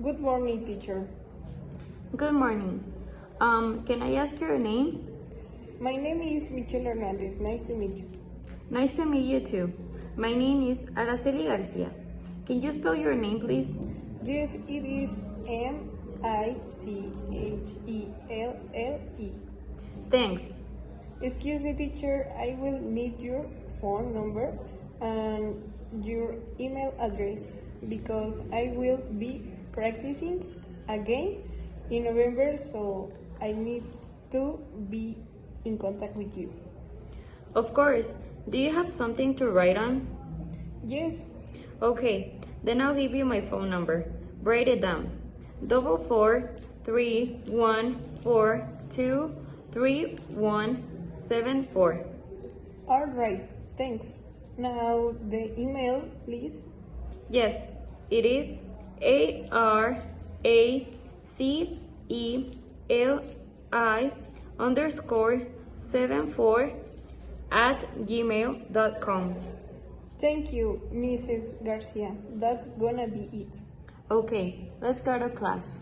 Good morning, teacher. Good morning. Can I ask your name? My name is Michelle Hernandez. Nice to meet you. Nice to meet you too. My name is Araceli Garcia. Can you spell your name, please? Yes, it is Michelle. Thanks. Excuse me, teacher. I will need your phone number and your email address because I will be practicing again in November, so I need to be in contact with you. Of course. Do you have something to write on? Yes, Okay, then I'll give you my phone number. Write it down. 443-142-3174. all right, thanks. Now the email, please. Yes, it is ARACELI_74@gmail.com. Thank you, Mrs. Garcia. That's gonna be it. Okay, let's go to class.